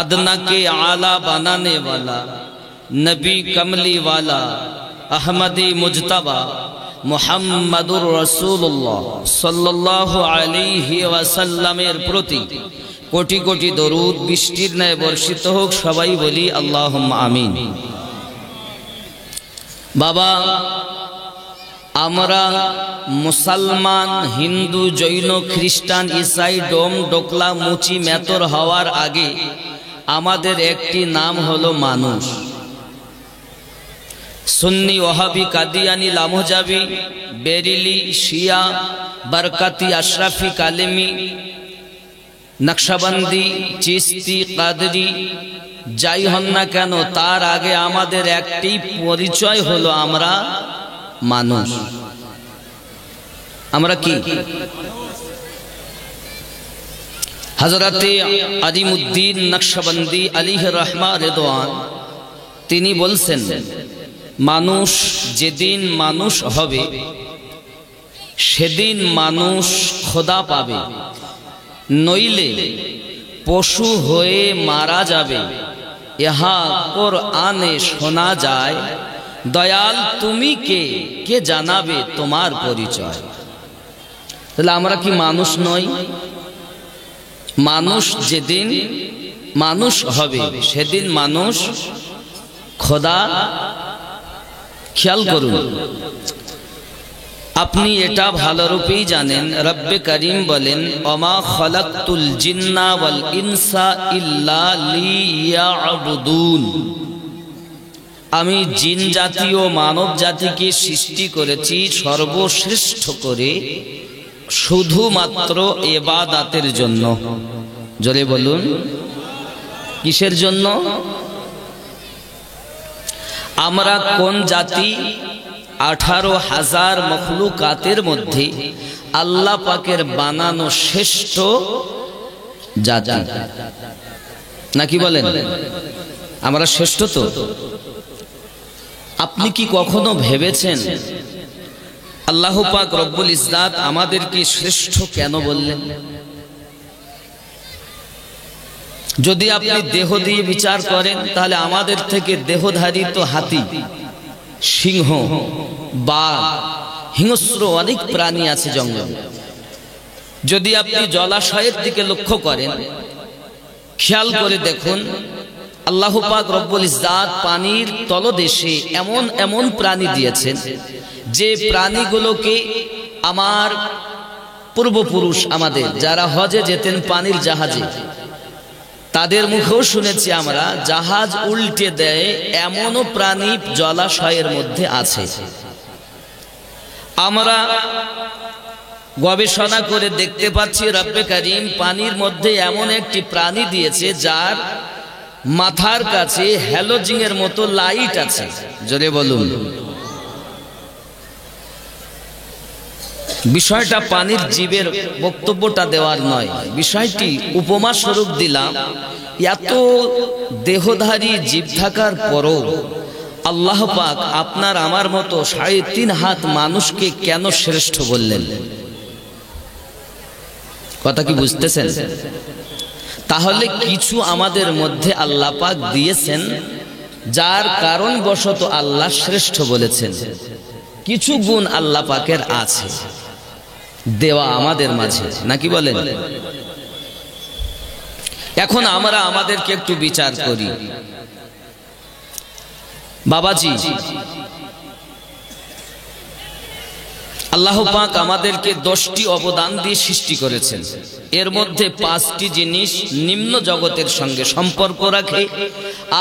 अदना के आला बनाने वाला, नबी कमली वाला, अहमदी मुजतबा मुहम्मदुर रसूलुल्लाह सल्लल्लाहु अलैहि वसल्लमेर प्रति कोटि कोटि दरूद बृष्टिर न्याय बर्षित होक। सबाई बोली आल्लाहुम्मा आमीन। बाबा, আমরা মুসলমান, হিন্দু, জৈন, খ্রিস্টান, ইসাই, ডোম ডোকলা, মুচি মেতর হওয়ার আগে আমাদের একটি নাম হলো মানুষ। সুন্নি, ওহাবি, কাদিয়ানি, লামোজাবি, বেরিলি, শিয়া, বরকতি, আশরাফি, কালেমি, নকশবন্দি, চিস্তি, কাদরি, যাই হন না কেন, তার আগে আমাদের একটি পরিচয় হলো আমরা মানুষ। আমরা কি? হযরতে আজিমউদ্দিন নকশবন্দি আলাইহি রহমা রিদওয়ান তিনি বলছেন, মানুষ যেদিন মানুষ হবে সেদিন মানুষ খোদা পাবে, নইলে পশু হয়ে মারা যাবে। ইহা কোরআনে শোনা যায়, দয়াল তুমি কে, কে জানাবে তোমার পরিচয়। তাহলে আমরা কি মানুষ নই? মানুষ যেদিন মানুষ হবে সেদিন মানুষ খোদা। খেয়াল করুন, আপনি এটা ভালোরূপেই জানেন, রব্বে করিম বলেন, ওমা খলাকতুল জিন্না ওয়াল ইনসা ইল্লা লিয়াবুদুন, আমি জিন জাতি ও মানব জাতিকে সৃষ্টি করেছি সর্বশ্রেষ্ঠ করে শুধুমাত্র ইবাদতের জন্য। জোরে বলুন, কিসের জন্য? আমরা কোন জাতি? 18,000 মখলুকাতের মধ্যে আল্লাহ পাকের বানানো শ্রেষ্ঠ জাতি, নাকি বলেন? আমরা শ্রেষ্ঠ তো? আপনি কি কখনো ভেবেছেন আল্লাহ পাক রব্বুল ইজ্জাত আমাদেরকে শ্রেষ্ঠ কেন বললেন? যদি আপনি দেহ দিয়ে বিচার করেন তাহলে আমাদের থেকে দেহধারী তো হাতি, সিংহ, বাঘ, হিংস্র অনেক প্রাণী আছে জঙ্গলে। যদি আপনি জলাশয়ের দিকে লক্ষ্য করেন, খেয়াল করে দেখুন, আল্লাহ পাক রব্বুল ইজ্জাত পানির তলদেশে এমন এমন প্রাণী দিয়েছেন যে প্রাণীগুলোকে আমার পূর্বপুরুষ আমাদের যারা হজে যেতেন পানির জাহাজে, তাদের মুখেও শুনেছি আমরা, জাহাজ উল্টে দেয় এমনও প্রাণী জলাশয়ের মধ্যে আছে। আমরা গবেষণা করে দেখতে পাচ্ছি রব্বে কারীম পানির মধ্যে এমন একটি প্রাণী দিয়েছে যার মাথার কাছে হ্যালোজিনের মতো লাইট আছে। জোরে বলুন। বিষয়টা পানির জীবের বক্তব্যটা দেওয়ার নয়, বিষয়টি উপমা স্বরূপ দিলাম। এত দেহধারী জীব থাকার পরও আল্লাহ পাক আপনার আমার মতো 3.5 হাত মানুষকে কেন শ্রেষ্ঠ বললেন? কথা কি বুঝতেছেন? তাহলে কিছু আমাদের মধ্যে আল্লাহ পাক দিয়েছেন যার কারণ বশত আল্লাহ শ্রেষ্ঠ বলেছেন। কিছু গুণ আল্লাহ পাকের আছে দেওয়া আমাদের মাঝে, নাকি বলেন? এখন আমরা আমাদেরকে একটু বিচার করি। বাবাজি, আল্লাহ পাক আমাদেরকে 10টি অবদান দিয়ে সৃষ্টি করেছেন। এর মধ্যে 5টি জিনিস নিম্ন জগতের সঙ্গে সম্পর্ক রাখে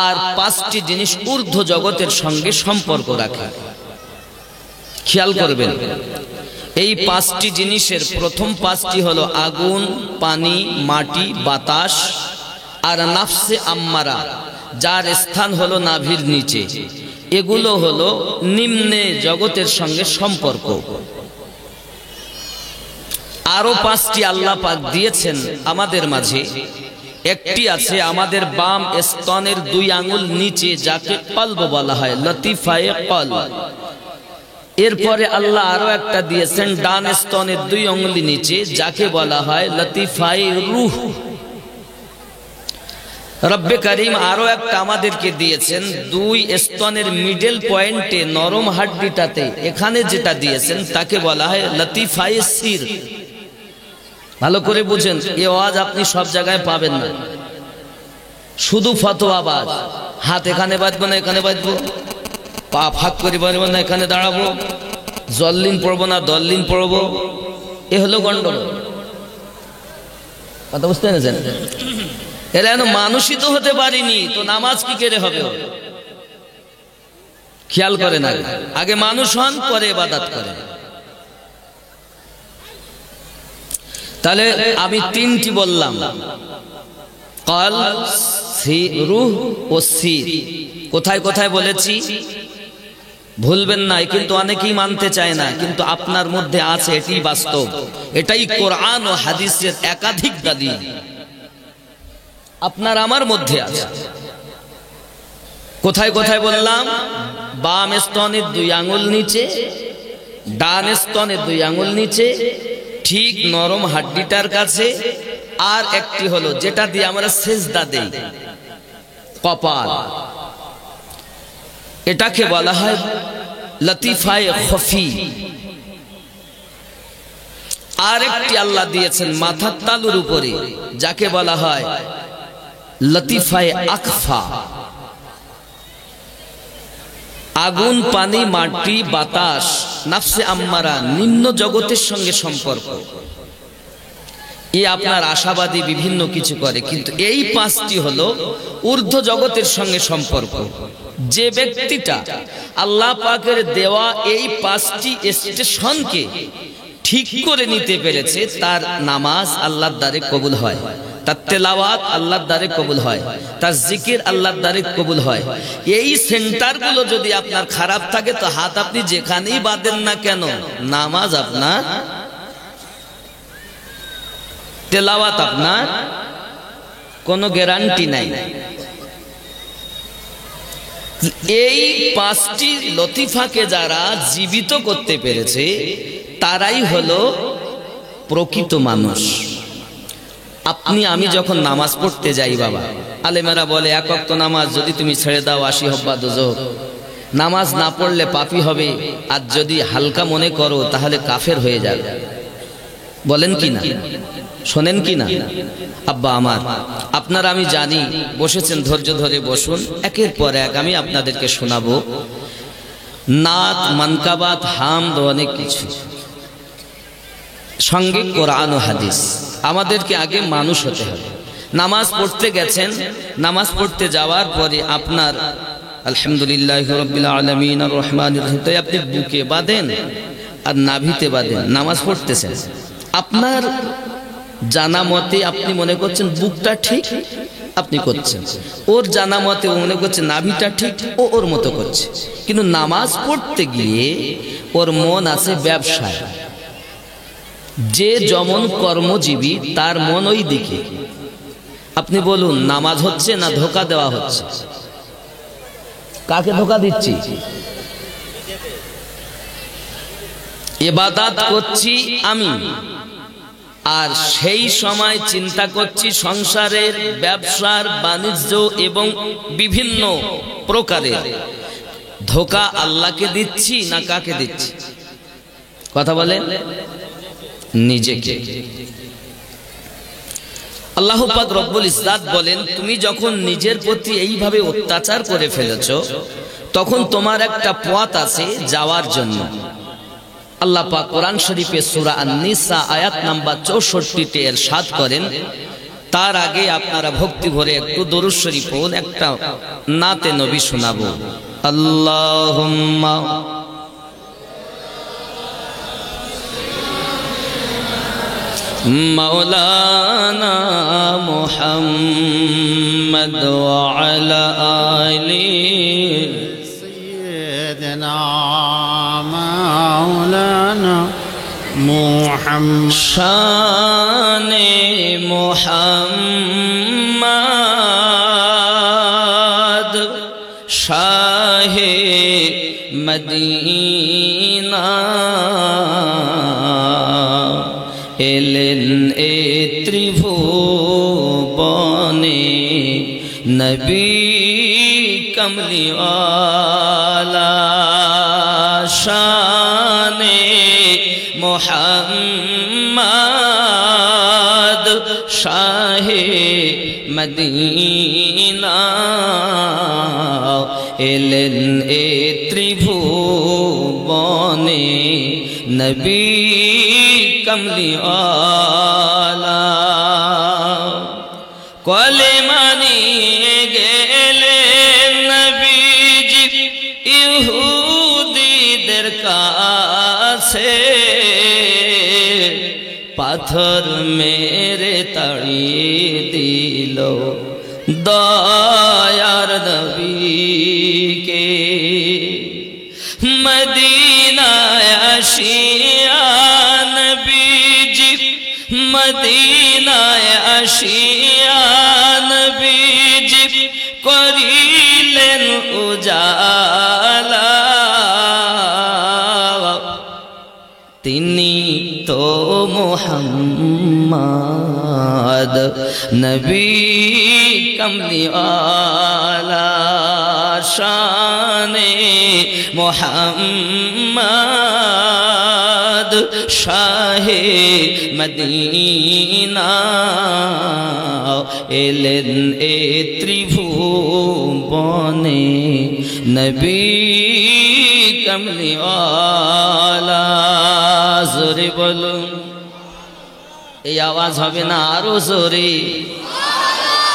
আর 5টি জিনিস ঊর্ধ্ব জগতের সঙ্গে সম্পর্ক রাখে। খেয়াল করবেন, এই 5টি জিনিসের প্রথম 5টি হলো আগুন, পানি, মাটি, বাতাস আর নাফসে আম্মারা, যার স্থান হলো নাভির নিচে। এগুলো হলো নিম্নে জগতের সঙ্গে সম্পর্ক। আরো 5টি আল্লাহ পাক দিয়েছেন আমাদের মাঝে। একটি আছে আমাদের বাম স্তনের 2 আঙ্গুল নিচে, যাকে কলব বলা হয়, লতিফায়ে কলব। এরপরে আল্লাহ আরো একটা দিয়েছেন ডান স্তনের 2 আঙ্গুল নিচে, যাকে বলা হয় লতিফায়ে রূহ। রব্বে কারীম আরো একটা আমাদেরকে দিয়েছেন 2 স্তনের মিডল পয়েন্টে, নরম হাড্ডিটাতে, এখানে যেটা দিয়েছেন তাকে বলা হয় লতিফায়ে সির। ভালো করে বুঝেন, এই আওয়াজ আপনি সব জায়গায় পাবেন না, শুধু ফতোয়াবাজ। হাত এখানে বাঁধবো না এখানে বাঁধবো, পা ফাঁক করে বাঁধবো না এখানে দাঁড়াবো, জল্লিন পড়বো না দল্লিন পড়বো, এ হলো গন্ডগোল। কথা বুঝতে পেরেছেন? এরা যেন মানুষই তো হতে পারিনি, তো নামাজ কি করে হবে? খেয়াল করেন, আগে মানুষ হন, পরে ইবাদত করেন। তাহলে আমি 3টি বললাম, কল, রূহ ও সির। কোথায় কোথায় বলেছি ভুলবেন না, কিন্তু অনেকেই মানতে চায় না, কিন্তু আপনার মধ্যে আছে, এটাই বাস্তব, এটাই কোরআন ও হাদিসের একাধিক দলিল আপনার আমার মধ্যে আছে। কোথায় কোথায় বললাম? বাম স্তনের 2 আঙ্গুল নিচে, ডান স্তনের 2 আঙ্গুল নিচে, ঠিক নরম হাড্ডিটার কাছে। আর একটি হলো যেটা দিয়ে আমরা সেজদা দেই, কপাল, এটাকে বলা হয় লতিফায়ে খফি। আর একটি আল্লাহ দিয়েছেন মাথার তালুর উপরে, যাকে বলা হয় লতিফায়ে আকফা। আগুন, পানি, মাটি, বাতাস, নাফসে আম্মারা, নিম্ন জগতের সঙ্গে সম্পর্ক। এ আপনার আশাবাদী বিভিন্ন কিছু করে, কিন্তু এই 5টি হলো ঊর্ধ্ব জগতের সঙ্গে সম্পর্ক। যে ব্যক্তিটা আল্লাহ পাকের দেওয়া এই 5টি স্টেশনকে ঠিক করে নিতে পেরেছে, তার নামাজ আল্লাহর দ্বারে কবুল হয়, তার তেলাওয়াত আল্লাহর দ্বারে কবুল হয়, তার জিকির আল্লাহর দ্বারে কবুল হয়। এই সেন্টারগুলো যদি আপনার খারাপ থাকে, তো হাত আপনি যেখানেই বাঁধেন না কেন, নামাজ আপনার, তেলাওয়াত আপনার কোনো গ্যারান্টি নাই। এই 5টি লতিফাকে যারা জীবিত করতে পেরেছে, তারাই হলো প্রকৃত মানুষ। আপনি আমি যখন নামাজ পড়তে যাই, বাবা, আলেমেরা বলে 1 ওয়াক্ত নামাজ যদি তুমি ছেড়ে দাও 80 হব্বা দোজখ। নামাজ না পড়লে পাপী হবে, আর যদি হালকা মনে করো তাহলে কাফের হয়ে যাবে। বলেন কি না? শোনেন কি না? আব্বা আমার, আপনারা আমি জানি বসেছেন, ধৈর্য ধরে বসুন, একের পর এক আমি আপনাদেরকে শোনাবো নাত, মানকাবাত, হামদ, অনেক কিছু, সঙ্গে কোরআন ও হাদিস। আমাদেরকে আগে মানুষ হতে হবে। নামাজ পড়তে গেছেন, নামাজ পড়তে যাওয়ার পরে আপনার আলহামদুলিল্লাহি রাব্বিল আলামিন আর রহমানির রহিম আপনি বুকে বাঁধেন, আর নাভিতে বাঁধেন, নামাজ পড়তেছেন, আপনার জানা মতে আপনি মনে করছেন বুকটা ঠিক, আপনি করছেন, ওর জানা মতে ও মনে করছে নাভিটা ঠিক, ও ওর মতো করছে, কিন্তু নামাজ পড়তে গিয়ে ওর মন আছে ব্যবসায়। যে যেমন কর্মজীবী তার মন ওই দিকে। আপনি বলুন নামাজ হচ্ছে না ধোকা দেওয়া হচ্ছে? কাকে ধোকা দিচ্ছি? ইবাদত করছি আমি, আর সেই সময় চিন্তা করছি সংসারের, ব্যবসার, বাণিজ্য এবং বিভিন্ন প্রকারের। ধোকা আল্লাহকে দিচ্ছি না কাকে দিচ্ছি? কথা বলেন, নিজেকে। আল্লাহ পাক রব্বুল ইজ্জাত বলেন, তুমি যখন নিজের প্রতি এইভাবে অত্যাচার করে ফেলেছো, তখন তোমার একটা পথ আছে যাওয়ার জন্য। আল্লাহ পাক কোরআন শরীফে সূরা আন-নিসা আয়াত নাম্বার 64-তে ইরশাদ করেন। তার আগে আপনারা ভক্তি ভরে একটু দরুদ শরীফ পড়ুন, একটা নাতে নবী শোনাবো। আল্লাহুম্মা মাওলানা মুহাম্মদ ওয়া আলা আলি সাইয়্যিদিনা মাওলানা মুহাম্মদ শানে মুহাম্মদ শাহে মদিনা এলেন এ ত্রিভুবনে নবী কমলিওয়ালা শানে মুহাম্মদ শাহে মদিনা এলেন এ ত্রিভুবনে নবী কমলিওয়ালা কলেমা নিয়ে গেলেন নবীজি ইহুদিদের কাছে, পাথর মেরে তাড়িয়ে দিল দয়ার নবীকে। মদিনায় আসিয়া নবীজি, মদিনায় আসিয়া নবীজি করিলেন উজালা। তিনি তো মুহাম্মদ নবী কমলিওয়ালা শানে মুহাম্মদ শাহে মদিনা এলেন এ ত্রিভুবনে নবী কমলিওয়ালা। জোরে বলুন, এই আওয়াজ হবে না আরো জোরে?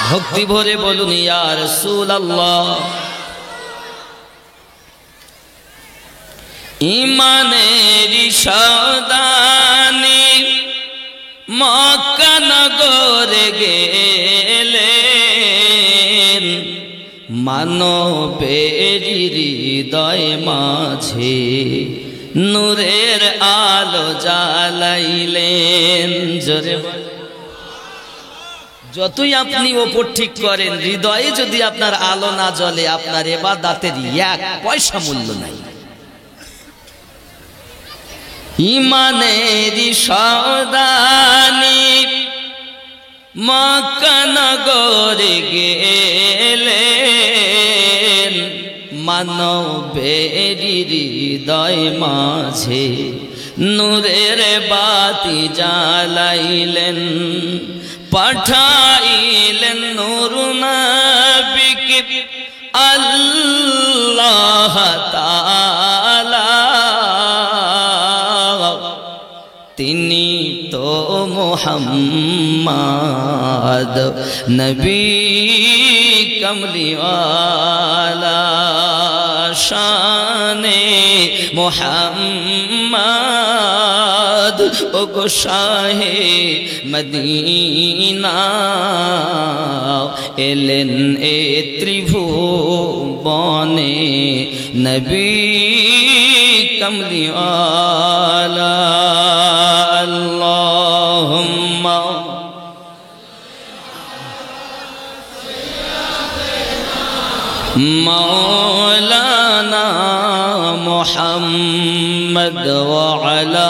ভক্তি ভরে বলুন ইয়া রাসূলুল্লাহ। ইমানের সওদানি মক্কা নগরে গেলেন, মানবের হৃদয় মাঝে নূরের আলো জ্বালাইলেন। জোরে যতই আপনি ওপর ঠিক করেন, হৃদয়ে যদি আপনার আলো না জ্বলে, আপনার ইবাদতের এক পয়সা মূল্য নাই। ইমানের সওদানি মক্কা নগরে গেলেন, মানবের হৃদয় মাঝে নূরের বাতি জ্বালাইলেন, পাঠাইলেন নূর নবীকে আল্লাহ তাআলা। তিনি তো মুহাম্মদ নবী কমলিওয়ালা শানে মোহাম্মদ ও গো শাহে মদিনা এলেন এ ত্রিভুবনে নবী কমলিওয়ালা আল্লাহুম্মা مولانا محمد وعلى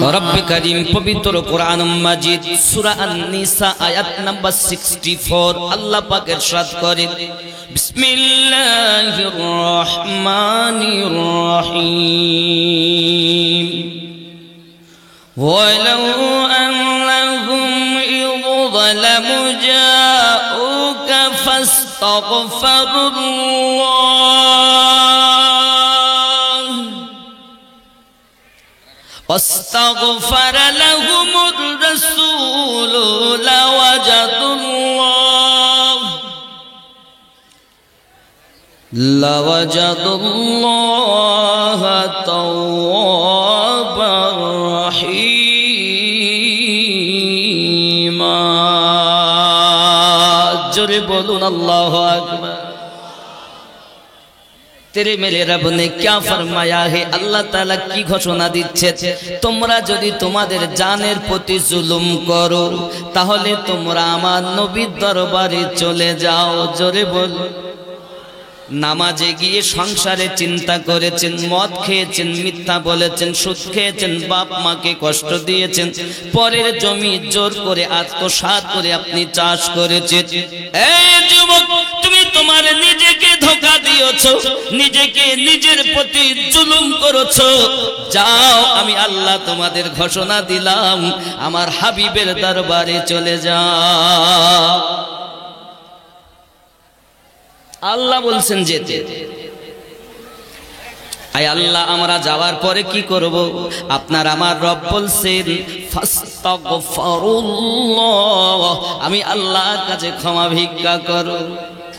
رب كريم পবিত্র কোরআন মাজিদ সূরা আন-নিসা আয়াত নাম্বার 64 আল্লাহ পাক ইরশাদ করেন বিসমিল্লাহির রহমানির রহিম ولو أنهم إذ ظلموا جاءوك فاستغفروا الله واستغفر لهم الرسول لوجدوا الله توابا رحيما जोरे बोलून अल्लाह अकबर तेरे मेरे रब ने क्या फरमाया है अल्लाह ताला की घोषणा दिच्छे তোমরা যদি তোমাদের জানের প্রতি জুলুম করো তাহলে তোমরা আমার নবীর দরবারে চলে যাও জোরে বল নামাজে গিয়ে সংসারে চিন্তা করেছেন মদ খেয়েছেন মিথ্যা বলেছেন সুদ খেয়েছেন বাপ মাকে কষ্ট দিয়েছেন পরের জমি জোর করে আত্মসাৎ করে আপনি চাষ করেছেন এই যুবক তুমি তোমার নিজেকে ধোঁকা দিয়েছো নিজেকে নিজের প্রতি জুলুম করেছো যাও আমি আল্লাহ তোমাদের ঘোষণা দিলাম আমার হাবিবের দরবারে চলে যাও আল্লাহ বলছেন যেতে আয় আল্লাহ আমরা যাওয়ার পরে কি করব আপনার আমার রব বলছেন ফাস্তাগফিরুল্লাহ আমি আল্লাহর কাছে ক্ষমা ভিক্ষা করো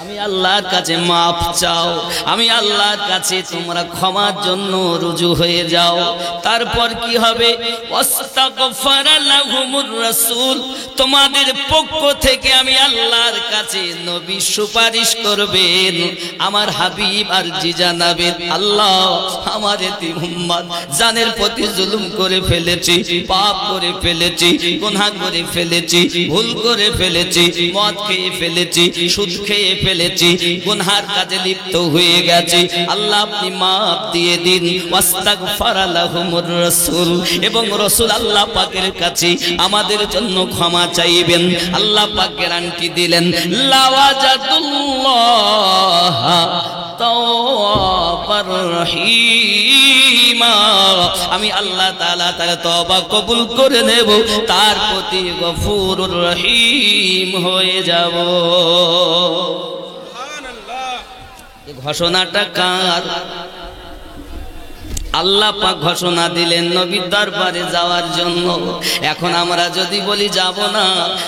আমি আল্লাহর কাছে মাফ চাও আমি আল্লাহর কাছে তোমরা ক্ষমার জন্য রুজু হয়ে যাও তারপর কি হবে ওয়াস্তাগফার লাহুমুর রাসূল তোমাদের পক্ষ থেকে আমি আল্লাহর কাছে নবী সুপারিশ করবেন আমার হাবিব আর জি জানাবেন আল্লাহ আমার এতি উম্মত জানের প্রতি জুলুম করে ফেলেছি পাপ করে ফেলেছি গুনাহ করে ফেলেছি ভুল করে ফেলেছি মদ খেয়ে ফেলেছি সুদ খেয়ে ফেলেছি গুনহার কাজে লিপ্ত হয়ে গেছে আল্লাহ আপনি মাফ দিয়ে দিন ওয়াস্তাগফার লাহুমুর রাসূল এবং রাসূল আল্লাহ পাকের কাছে আমাদের জন্য ক্ষমা চাইবেন আল্লাহ পাক গ্যারান্টি দিলেন লাওয়াজাতুল্লাহ তাওয়াবার রহিমা আমি আল্লাহ তাআলা তার তওবা কবুল করে নেব তার প্রতি গফুরুর রহিম হয়ে যাব ঘোষণাটা কার আল্লাহ পাক ঘোষণা দিলেন নবীর দরবারে যাওয়ার জন্য এখন আমরা যদি বলি যাব না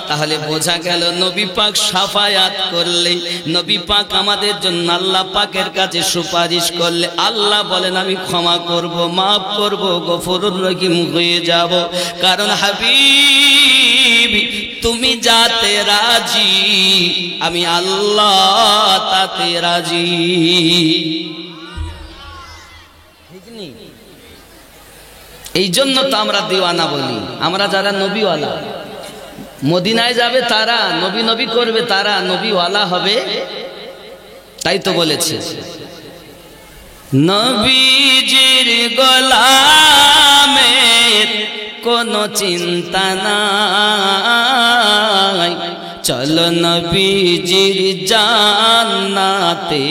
তাহলে বোঝা গেল নবী পাক শাফায়াত করলে নবী পাক আমাদের জন্য আল্লাহ পাকের কাছে সুপারিশ করলে আল্লাহ বলেন আমি ক্ষমা করব মাফ করব গফুরুর রহিম হয়ে যাব কারণ হাবিব তুমি যাতে রাজি আমি আল্লাহ তাতে রাজি এই জন্য তো আমরা দিওয়ানা বলি আমরা যারা নবীওয়ালা মদিনায় যাবে তারা নবী নবী করবে তারা নবীওয়ালা হবে তাই তো বলেছে নবীজির গোলামের কোনো চিন্তা নাই চলো নবীজির জান্নাতে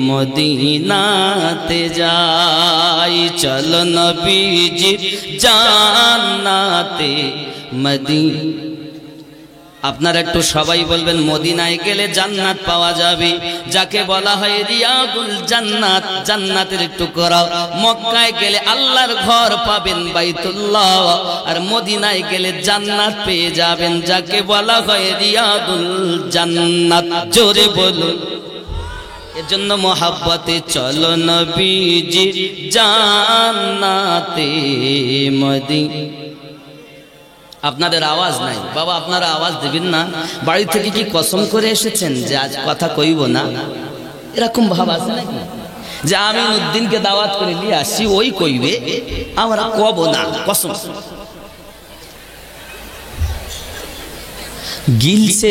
মদিনাতে যাই চলো নবীজির জান্নাতে মদিনা আপনারা একটু সবাই বলবেন মদিনায় গেলে জান্নাত পাওয়া যাবে, যাকে বলা হয় রিয়াদুল জান্নাত, জান্নাতের টুকরা। মক্কায় গেলে আল্লাহর ঘর পাবেন বাইতুল্লাহ, আর মদিনায় গেলে জান্নাত পেয়ে যাবেন, যাকে বলা হয় রিয়াদুল জান্নাত। জোরে বলুন। এজন্য মোহাব্বতে চলো নবীজি জান্নাতে মদিনা। আপনাদের আওয়াজ নাই বাবা, আপনারা আওয়াজ দিবেন না। বাড়ি থেকে কি কসম করে এসেছেন যে আজ কথা কইব না? এরকম ভাব আছে নাকি যে আমি উদ্দিনকে দাওয়াত করে নিয়ে আসি, ওই কইবে, আমরা কব না, কসম। গিলছে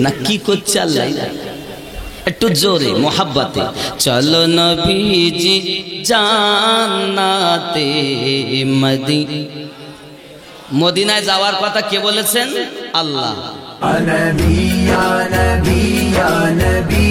না কি করছে আল্লাহ? একটু জোরে মোহাব্বতে চলো নবীজি জান্নাতে মদিনায় যাওয়ার কথা কে বলেছেন? আল্লাহ। নবী ইয়া নবী ইয়া নবী